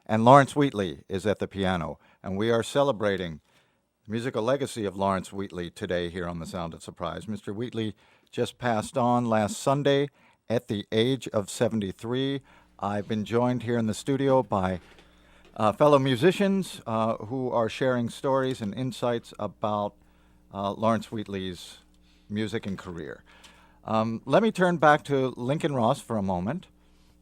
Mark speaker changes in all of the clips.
Speaker 1: and Lawrence Wheatley is at the piano. And we are celebrating the musical legacy of Lawrence Wheatley today here on The Sound of Surprise. Mr. Wheatley just passed on last Sunday at the age of 73. I've been joined here in the studio by fellow musicians who are sharing stories and insights about Lawrence Wheatley's music and career. Let me turn back to Lincoln Ross for a moment.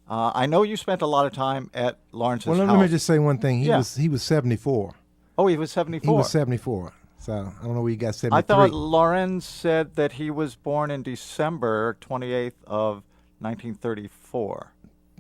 Speaker 1: I know you spent a lot of time at Lawrence's house.
Speaker 2: Well, let me just say one thing. He was 74.
Speaker 1: Oh, he was 74.
Speaker 2: He was 74. So I don't know where you got 73.
Speaker 1: I thought Lawrence said that he was born in December 28th of 1934.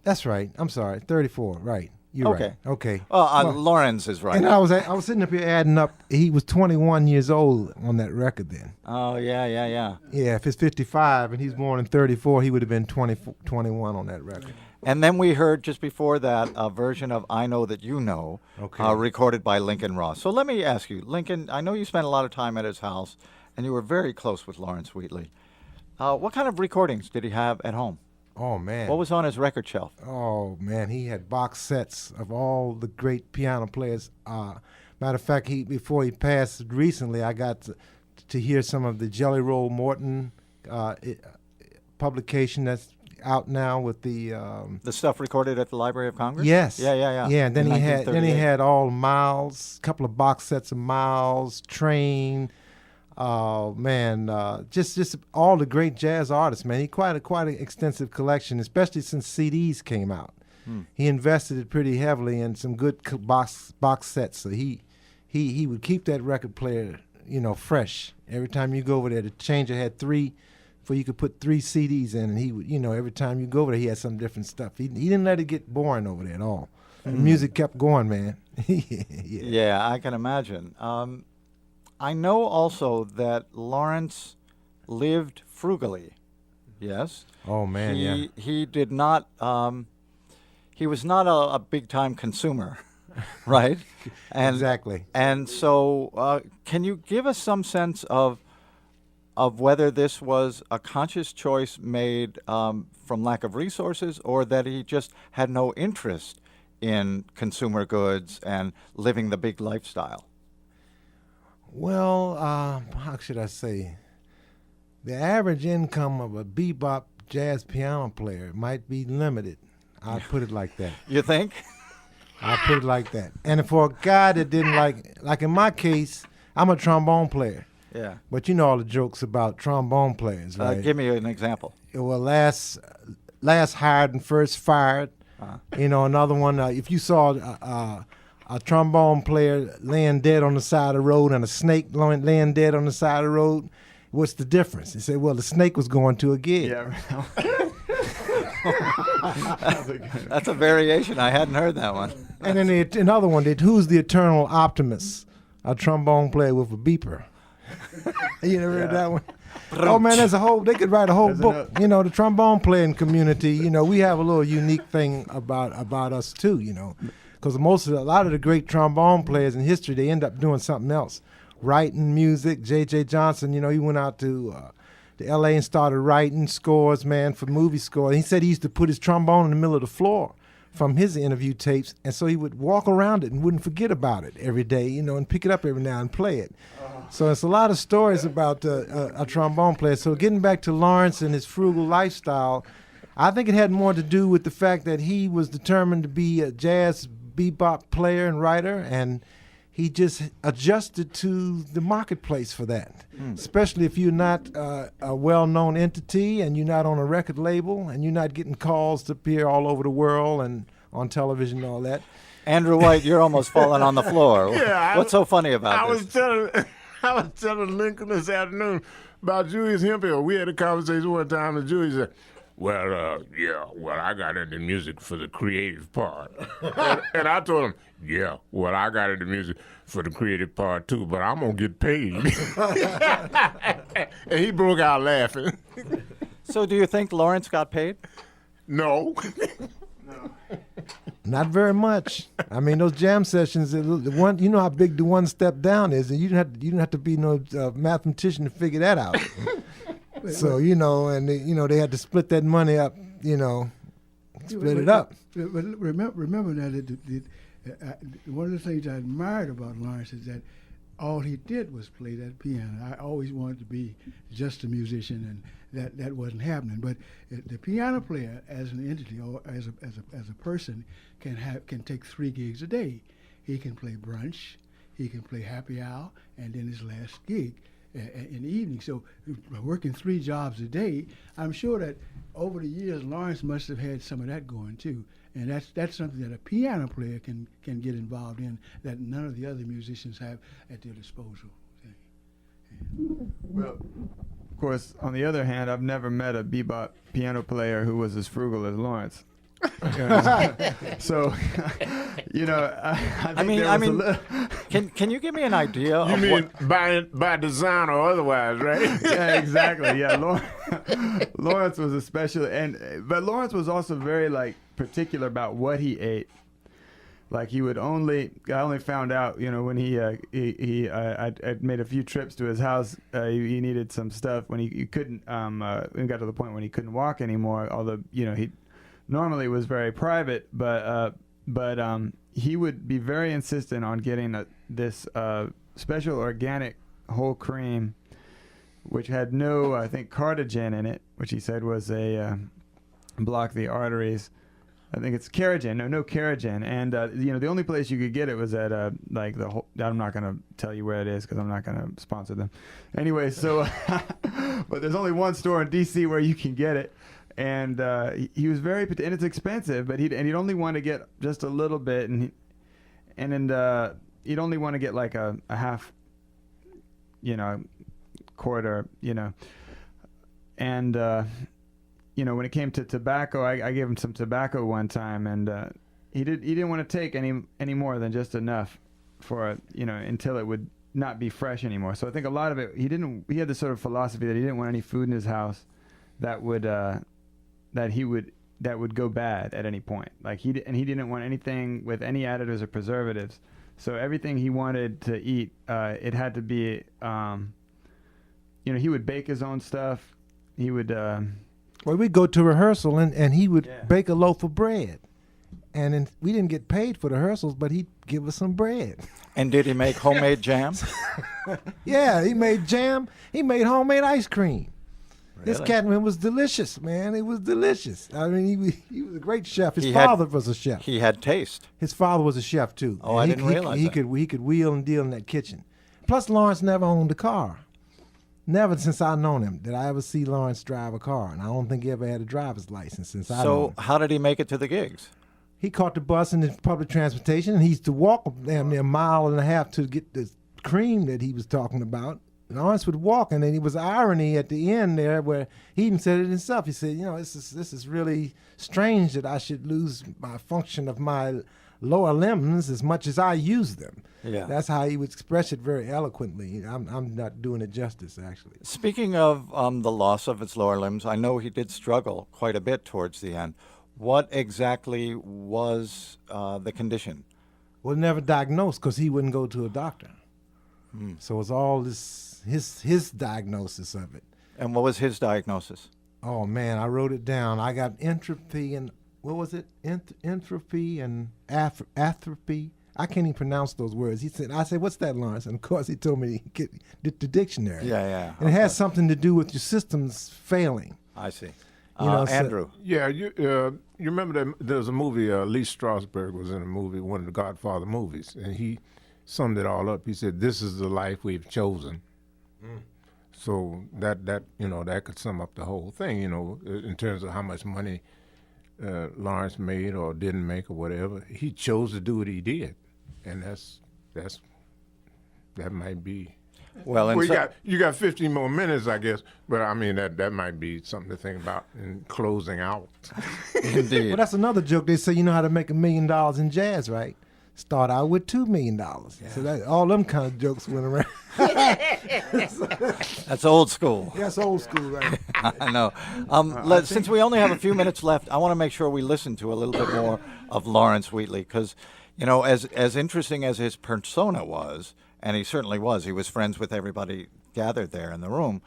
Speaker 2: That's right. I'm sorry. 34. Right. You're right. Okay.
Speaker 1: Well, Lawrence is right.
Speaker 2: And I was sitting up here adding up. He was 21 years old on that record then.
Speaker 1: Oh, yeah.
Speaker 2: Yeah, if it's 55 and he's born in 34, he would have been 21 on that record.
Speaker 1: And then we heard just before that a version of I Know That You Know, recorded by Lincoln Ross. So let me ask you, Lincoln, I know you spent a lot of time at his house, and you were very close with Lawrence Wheatley. What kind of recordings did he have at home?
Speaker 2: Oh, man.
Speaker 1: What was on his record shelf?
Speaker 2: Oh, man, he had box sets of all the great piano players. Matter of fact, before he passed recently, I got to hear some of the Jelly Roll Morton publication that's out now with the
Speaker 1: stuff recorded at the Library of Congress?
Speaker 2: Yes.
Speaker 1: Yeah.
Speaker 2: Yeah, and then he had all Miles, a couple of box sets of Miles, Train. Oh man, just all the great jazz artists, man. He quite an extensive collection, especially since CDs came out. He invested it pretty heavily in some good box sets. So he would keep that record player, fresh. Every time you go over there, the changer had 3, for you could put 3 CDs in, and he would, every time you go over there, he had some different stuff. He didn't let it get boring over there at all. The music kept going, man.
Speaker 1: Yeah, I can imagine. I know also that Lawrence lived frugally. Yes.
Speaker 2: Oh man,
Speaker 1: He did not. He was not a big time consumer, right?
Speaker 2: Exactly.
Speaker 1: And so, can you give us some sense of whether this was a conscious choice made from lack of resources, or that he just had no interest in consumer goods and living the big lifestyle?
Speaker 2: Well, how should I say? The average income of a bebop jazz piano player might be limited. I'll put it like that.
Speaker 1: You think?
Speaker 2: I'll put it like that. And for a guy that didn't like in my case, I'm a trombone player.
Speaker 1: Yeah.
Speaker 2: But you know all the jokes about trombone players, right?
Speaker 1: Give me an example.
Speaker 2: Well, last hired and first fired. Another one, if you saw a trombone player laying dead on the side of the road and a snake laying dead on the side of the road, what's the difference? He said, well, the snake was going to a gig.
Speaker 1: Yeah. That's a variation. I hadn't heard that one.
Speaker 2: And then another one, who's the eternal optimist? A trombone player with a beeper. You never heard that one? Oh man, they could write a whole book. The trombone playing community, we have a little unique thing about us too, because a lot of the great trombone players in history, they end up doing something else, writing music. J.J. Johnson, he went out to L.A. and started writing scores, man, for movie scores. He said he used to put his trombone in the middle of the floor from his interview tapes, and so he would walk around it and wouldn't forget about it every day, and pick it up every now and play it. So it's a lot of stories about a trombone player. So getting back to Lawrence and his frugal lifestyle, I think it had more to do with the fact that he was determined to be a jazz bebop player and writer, and he just adjusted to the marketplace for that, especially if you're not a well-known entity and you're not on a record label and you're not getting calls to appear all over the world and on television and all that.
Speaker 1: Andrew White, you're almost falling on the floor.
Speaker 3: Yeah,
Speaker 1: What's so funny about this?
Speaker 3: I was telling Lincoln this afternoon about Julius Hemphill. We had a conversation one time, and Julius said, I got into music for the creative part. and I told him, I got into music for the creative part too, but I'm going to get paid. And he broke out laughing.
Speaker 1: So do you think Lawrence got paid?
Speaker 3: No.
Speaker 2: Not very much. I mean, those jam sessions, the one, you know how big the one step down is, and you didn't have to be no mathematician to figure that out. So and they had to split that money up, split it up.
Speaker 4: But remember that one of the things I admired about Lawrence is that all he did was play that piano. I always wanted to be just a musician, and that wasn't happening. But the piano player, as an entity or as a person, can take 3 gigs a day. He can play brunch, he can play happy hour, and then his last gig in the evening. So working 3 jobs a day, I'm sure that over the years Lawrence must have had some of that going too. And that's something that a piano player can get involved in that none of the other musicians have at their disposal.
Speaker 5: Well, of course, on the other hand, I've never met a bebop piano player who was as frugal as Lawrence. So, I mean,
Speaker 1: can you give me an idea?
Speaker 3: You
Speaker 1: of
Speaker 3: mean by design or otherwise, right?
Speaker 5: Yeah, exactly. Yeah, Lawrence was especially, but Lawrence was also very particular about what he ate. Like I only found out, when I made a few trips to his house. He needed some stuff when he couldn't. We got to the point when he couldn't walk anymore. Although he normally was very private, but he would be very insistent on getting this special organic whole cream, which had no, I think, cardigan in it, which he said was block the arteries. I think it's Carrageen. No Carrageen. And the only place you could get it was at I'm not going to tell you where it is because I'm not going to sponsor them. Anyway, so but there's only one store in DC where you can get it. And he was very, and it's expensive, but he'd only want to get just a little bit, and he'd only want to get like a half, quarter, and when it came to tobacco, I gave him some tobacco one time, and he didn't want to take any more than just enough for until it would not be fresh anymore. So I think a lot of it, he had this sort of philosophy that he didn't want any food in his house that would go bad at any point. He didn't want anything with any additives or preservatives. So everything he wanted to eat, it had to be, he would bake his own stuff. He would.
Speaker 2: Well, we'd go to rehearsal and he would bake a loaf of bread, and then we didn't get paid for the rehearsals, but he'd give us some bread.
Speaker 1: And did he make homemade jam?
Speaker 2: Yeah, he made jam. He made homemade ice cream. This
Speaker 1: Really?
Speaker 2: Catman was delicious, man. It was delicious. I mean, he was a great chef. His father was a chef.
Speaker 1: He had taste.
Speaker 2: His father was a chef too.
Speaker 1: Oh, I didn't realize
Speaker 2: he
Speaker 1: that.
Speaker 2: He could wheel and deal in that kitchen. Plus, Lawrence never owned a car. Never since I've known him did I ever see Lawrence drive a car, and I don't think he ever had a driver's license since I know him.
Speaker 1: So how did he make it to the gigs?
Speaker 2: He caught the bus and the public transportation, and he used to walk damn near a mile and a half to get the cream that he was talking about. Lawrence would walk, and then he was irony at the end there where he even said it himself. He said, this is really strange that I should lose my function of my lower limbs as much as I use them.
Speaker 1: Yeah.
Speaker 2: That's how he would express it very eloquently. I'm not doing it justice, actually.
Speaker 1: Speaking of the loss of his lower limbs, I know he did struggle quite a bit towards the end. What exactly was the condition?
Speaker 2: Well, never diagnosed because he wouldn't go to a doctor. So it's all this his diagnosis of it.
Speaker 1: And what was his diagnosis?
Speaker 2: Oh man, I wrote it down. I got entropy and what was it? Entropy and atrophy. I can't even pronounce those words. I said, "What's that, Lawrence?" And of course, he told me to get the dictionary.
Speaker 1: Yeah.
Speaker 2: And it has something to do with your systems failing.
Speaker 1: I see.
Speaker 2: Andrew.
Speaker 3: Yeah, you remember that there was a movie, Lee Strasberg was in a movie, one of the Godfather movies, and he summed it all up. He said, "This is the life we've chosen." So that could sum up the whole thing, in terms of how much money Lawrence made or didn't make or whatever. He chose to do what he did, and that might be.
Speaker 1: Well,
Speaker 3: you got 15 more minutes, I guess, but I mean that might be something to think about in closing out.
Speaker 1: indeed.
Speaker 2: Well, that's another joke. They say you know how to make $1 million in jazz, right? Start out with $2 million. Yeah. So all them kind of jokes went around.
Speaker 1: That's old school.
Speaker 2: That's old school, right?
Speaker 1: I know. Since we only have a few minutes left, I want to make sure we listen to a little bit more of Lawrence Wheatley because, as interesting as his persona was, and he certainly was, he was friends with everybody gathered there in the room,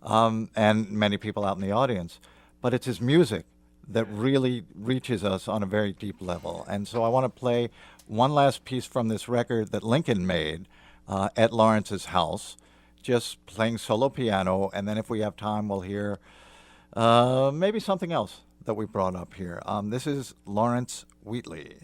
Speaker 1: and many people out in the audience. But it's his music that really reaches us on a very deep level. And so I want to play one last piece from this record that Lincoln made at Lawrence's house, just playing solo piano, and then if we have time, we'll hear maybe something else that we brought up here. This is Lawrence Wheatley.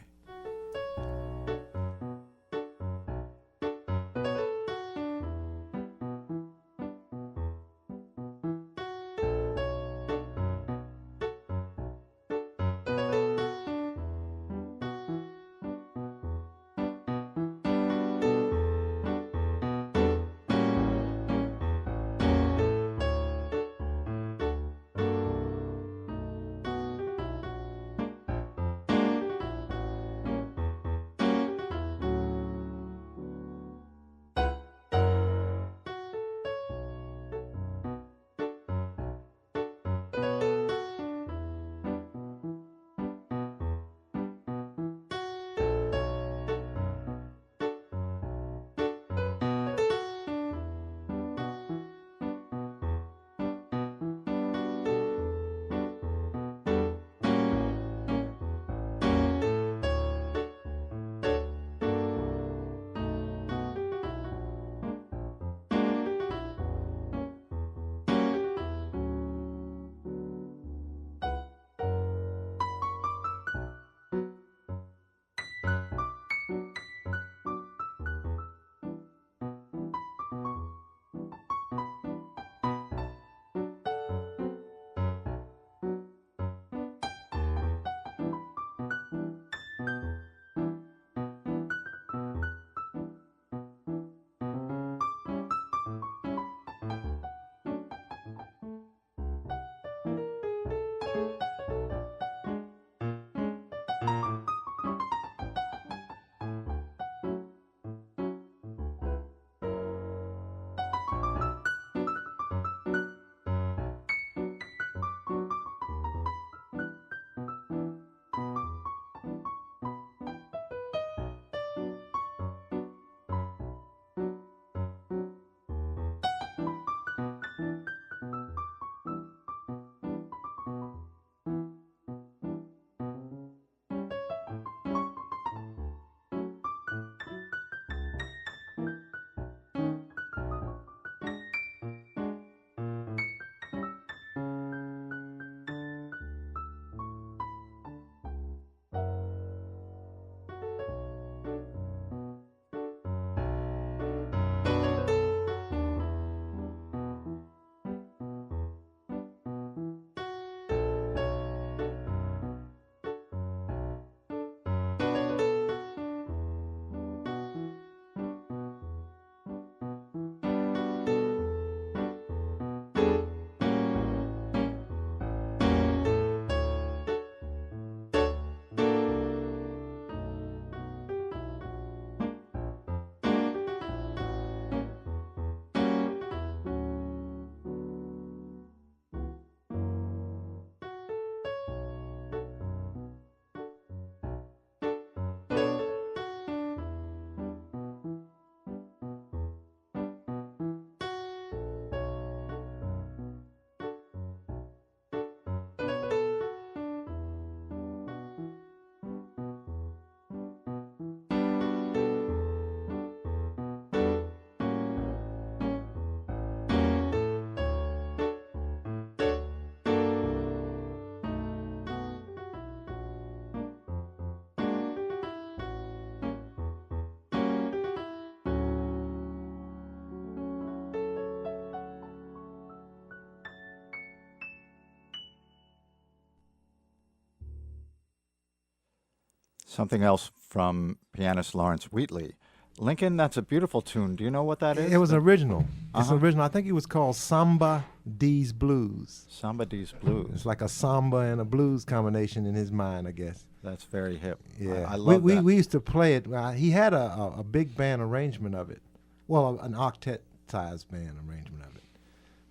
Speaker 1: Something else from pianist Lawrence Wheatley. Lincoln, that's a beautiful tune. Do you know what that is?
Speaker 2: It was original. It's
Speaker 1: Uh-huh.
Speaker 2: original. I think it was called Samba D's Blues.
Speaker 1: Samba D's Blues.
Speaker 2: It's like a samba and a blues combination in his mind, I guess.
Speaker 1: That's very hip.
Speaker 2: Yeah,
Speaker 1: I love that.
Speaker 2: we used to play it. He had a big band arrangement of it. Well, an octet-sized band arrangement of it.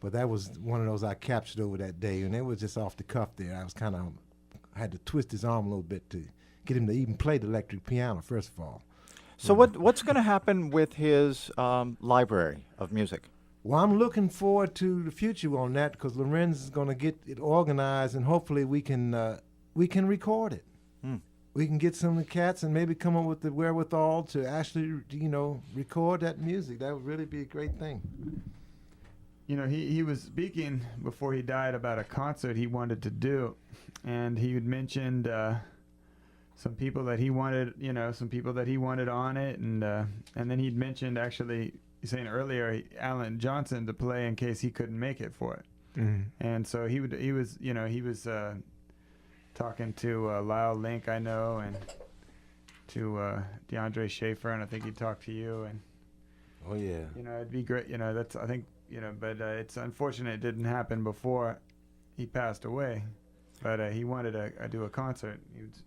Speaker 2: But that was one of those I captured over that day, and it was just off the cuff there. I was I had to twist his arm a little bit to get him to even play the electric piano, first of all.
Speaker 1: So what's going to happen with his library of music?
Speaker 2: Well, I'm looking forward to the future on that because Lorenz is going to get it organized, and hopefully we can record it. We can get some of the cats and maybe come up with the wherewithal to actually, record that music. That would really be a great thing.
Speaker 5: You know, he was speaking before he died about a concert he wanted to do, and he had mentioned some people that he wanted, some people that he wanted on it, and then he'd mentioned actually saying earlier Alan Johnson to play in case he couldn't make it for it, and so he was talking to Lyle Link, I know, and to DeAndre Schaefer, and I think he talked to you, and
Speaker 2: oh yeah,
Speaker 5: it'd be great, that's I think. But it's unfortunate it didn't happen before he passed away. But he wanted to do a concert.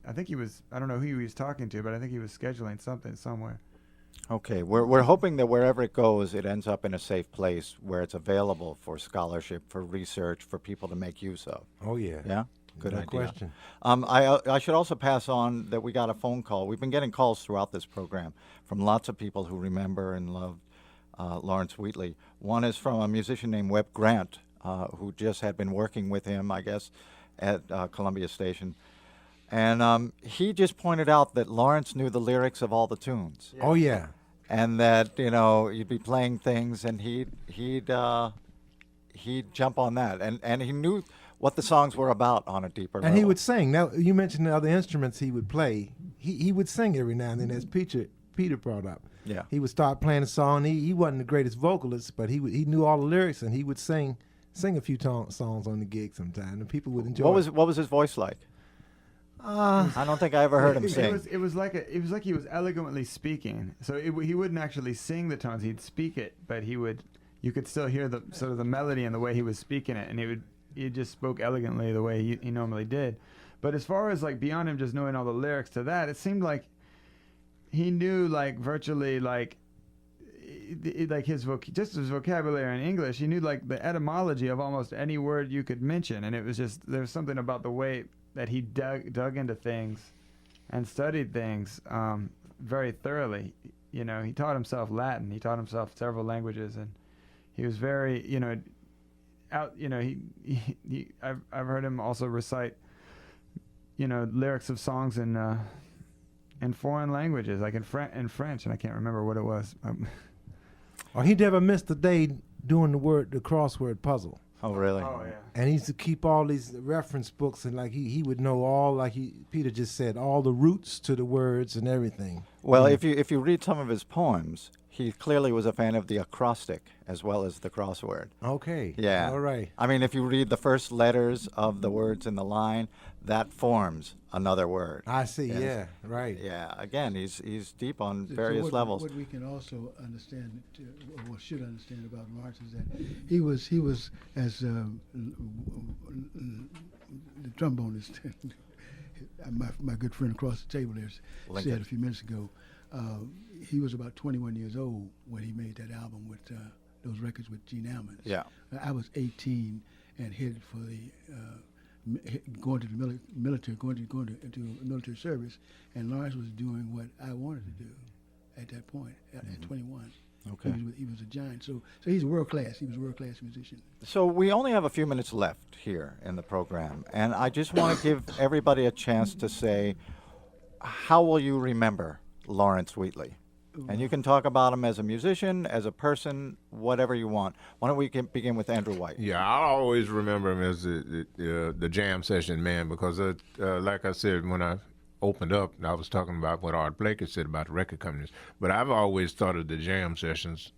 Speaker 5: I don't know who he was talking to, but I think he was scheduling something somewhere.
Speaker 1: Okay, we're hoping that wherever it goes, it ends up in a safe place where it's available for scholarship, for research, for people to make use of.
Speaker 2: Oh yeah.
Speaker 1: Yeah? Good
Speaker 2: No
Speaker 1: idea.
Speaker 2: question.
Speaker 1: I should also pass on that we got a phone call. We've been getting calls throughout this program from lots of people who remember and love Lawrence Wheatley. One is from a musician named Webb Grant, who just had been working with him, I guess, at Columbia Station. And he just pointed out that Lawrence knew the lyrics of all the tunes.
Speaker 2: Oh yeah.
Speaker 1: And that, you'd be playing things and he'd jump on that. And he knew what the songs were about on a deeper level.
Speaker 2: And he would sing. Now, you mentioned the other instruments he would play. He would sing every now and then, as Peter brought up.
Speaker 1: Yeah.
Speaker 2: He would start playing a song. He wasn't the greatest vocalist, but he knew all the lyrics, and he would sing a few songs on the gig sometime, and people would enjoy it.
Speaker 1: What was his voice like? I don't think I ever heard him sing.
Speaker 5: It was like he was elegantly speaking. So he wouldn't actually sing the tones; he'd speak it, but you could still hear the sort of the melody and the way he was speaking it, and he just spoke elegantly the way he normally did. But as far as like beyond him just knowing all the lyrics to that, it seemed like he knew like virtually like his vocabulary in English. He knew like the etymology of almost any word you could mention, and it was just there was something about the way that he dug into things and studied things very thoroughly. He taught himself Latin. He taught himself several languages, and he was very I've heard him also recite lyrics of songs in foreign languages, like in French, and I can't remember what it was.
Speaker 2: Or he never missed a day doing the crossword puzzle.
Speaker 1: Oh, really?
Speaker 5: Oh, yeah.
Speaker 2: And he used to keep all these reference books, and like he would know all, like Peter just said, all the roots to the words and everything.
Speaker 1: Well, if you read some of his poems, he clearly was a fan of the acrostic as well as the crossword.
Speaker 2: Okay.
Speaker 1: Yeah.
Speaker 2: All right.
Speaker 1: I mean, if you read the first letters of the words in the line, that forms another word.
Speaker 2: I see.
Speaker 1: Yes.
Speaker 2: Yeah. Right.
Speaker 1: Yeah. Again, he's deep on
Speaker 4: So
Speaker 1: various levels.
Speaker 4: What we can also understand, or should understand about Lawrence, is that he was as the trombonist, my good friend across the table there
Speaker 1: Lincoln.
Speaker 4: said a few minutes ago. He was about 21 years old when he made that album with those records with Gene Ammons.
Speaker 1: Yeah.
Speaker 4: I was 18 and headed for the going to the military, going into military service, and Lawrence was doing what I wanted to do at that point at 21.
Speaker 1: Okay.
Speaker 4: He was a giant. So he's world class. He was a world class musician.
Speaker 1: So we only have a few minutes left here in the program, and I just want to give everybody a chance to say, how will you remember Lawrence Wheatley? And you can talk about him as a musician, as a person, whatever you want. Why don't we begin with Andrew White?
Speaker 3: Yeah, I always remember him as the jam session man because, like I said, when I opened up, I was talking about what Art Blake had said about the record companies. But I've always thought of the jam sessions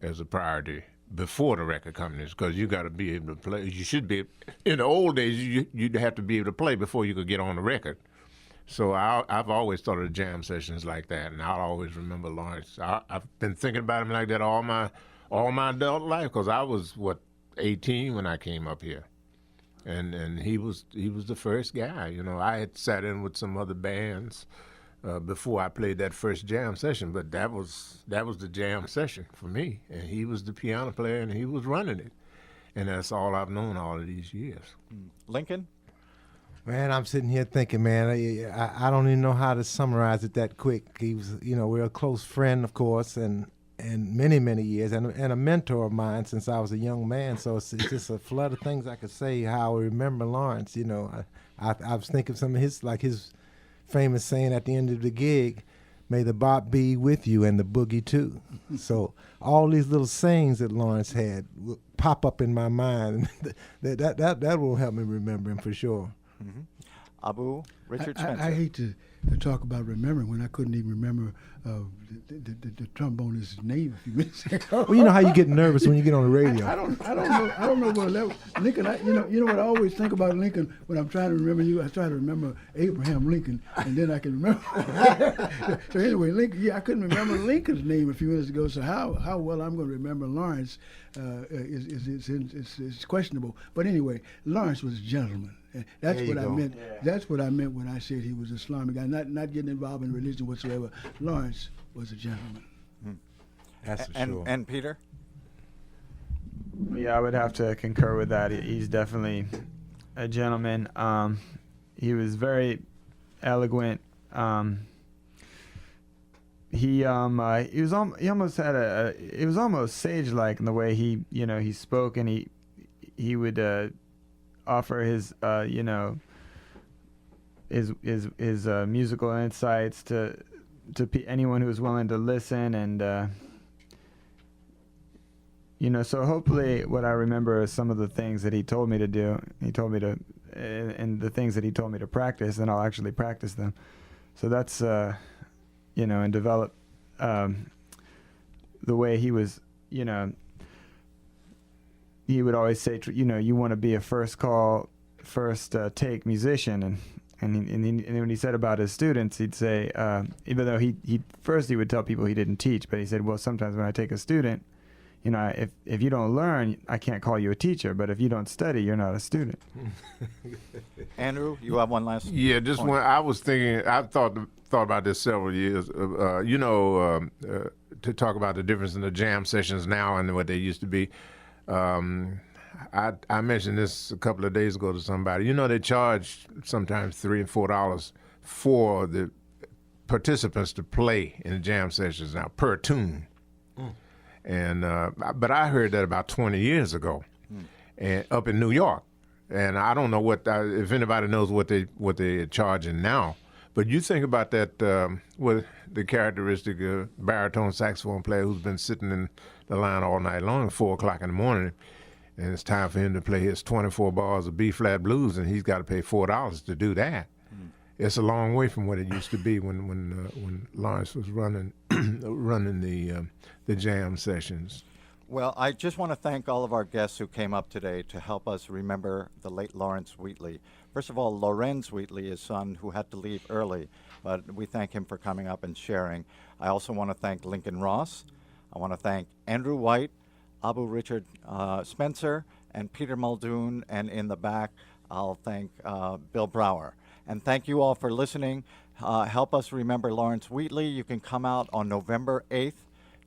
Speaker 3: as a priority before the record companies because you got to be able to play. You should be. In the old days, you'd have to be able to play before you could get on the record. So I've always thought of the jam sessions like that, and I'll always remember Lawrence. I've been thinking about him like that all my adult life because I was 18 when I came up here, and he was the first guy. I had sat in with some other bands before I played that first jam session, but that was the jam session for me, and he was the piano player and he was running it, and that's all I've known all of these years.
Speaker 1: Lincoln?
Speaker 2: Man, I'm sitting here thinking, man, I don't even know how to summarize it that quick. He was, we're a close friend, of course, and and many years, and a mentor of mine since I was a young man. So it's just a flood of things I could say how I remember Lawrence. You know, I was thinking of some of his famous saying at the end of the gig, "May the bop be with you and the boogie too." So all these little sayings that Lawrence had will pop up in my mind. that will help me remember him for sure.
Speaker 1: Mm-hmm. Abu, Richard Spencer.
Speaker 4: I hate to talk about remembering when I couldn't even remember the trombonist's name a few minutes ago.
Speaker 2: Well, you know how you get nervous when you get on the radio.
Speaker 4: I don't know what level. Lincoln. You know what I always think about Lincoln when I'm trying to remember you. I try to remember Abraham Lincoln, and then I can remember. So anyway, Lincoln. Yeah, I couldn't remember Lincoln's name a few minutes ago. So how well I'm going to remember Lawrence is questionable. But anyway, Lawrence was a gentleman. That's what I meant. Yeah. That's what I meant when I said he was Islamic. I'm not getting involved in religion whatsoever. Lawrence was a gentleman.
Speaker 2: That's for sure.
Speaker 1: And Peter?
Speaker 5: Yeah, I would have to concur with that. He's definitely a gentleman. He was very eloquent. He almost had it was almost sage-like in the way he spoke, and he would offer his his musical insights to anyone who was willing to listen, and so hopefully what I remember is some of the things that he told me to do. He told me to, and the things that he told me to practice, and I'll actually practice them. So that's and develop the way he was. He would always say, you want to be a first take musician, and when he said about his students, he'd say, even though he would tell people he didn't teach, but he said, well, sometimes when I take a student, if you don't learn, I can't call you a teacher, but if you don't study, you're not a student.
Speaker 1: Andrew, you have one last.
Speaker 3: Yeah, just
Speaker 1: point.
Speaker 3: one. I was thinking. I thought about this several years. To talk about the difference in the jam sessions now and what they used to be. I mentioned this a couple of days ago to somebody. They charge sometimes $3 and $4 for the participants to play in the jam sessions now per tune. And but I heard that about 20 years ago, and up in New York. And I don't know if anybody knows what they're charging now. But you think about that with the characteristic baritone saxophone player who's been sitting in the line all night long at 4 o'clock in the morning, and it's time for him to play his 24 bars of B-flat blues, and he's got to pay $4 to do that. It's a long way from what it used to be when Lawrence was running the jam sessions.
Speaker 1: Well, I just want to thank all of our guests who came up today to help us remember the late Lawrence Wheatley. First of all, Lawrence Wheatley, his son, who had to leave early, but we thank him for coming up and sharing. I also want to thank Lincoln Ross. I want to thank Andrew White, Abu Richard Spencer, and Peter Muldoon, and in the back, I'll thank Bill Brower. And thank you all for listening. Help us remember Lawrence Wheatley. You can come out on November 8th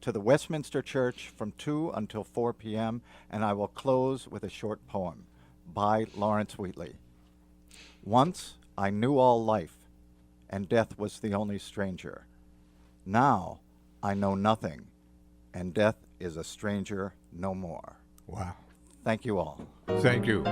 Speaker 1: to the Westminster Church from 2 until 4 p.m., and I will close with a short poem by Lawrence Wheatley. Once I knew all life, and death was the only stranger. Now I know nothing, and death is a stranger no more.
Speaker 3: Wow.
Speaker 1: Thank you all.
Speaker 3: Thank you.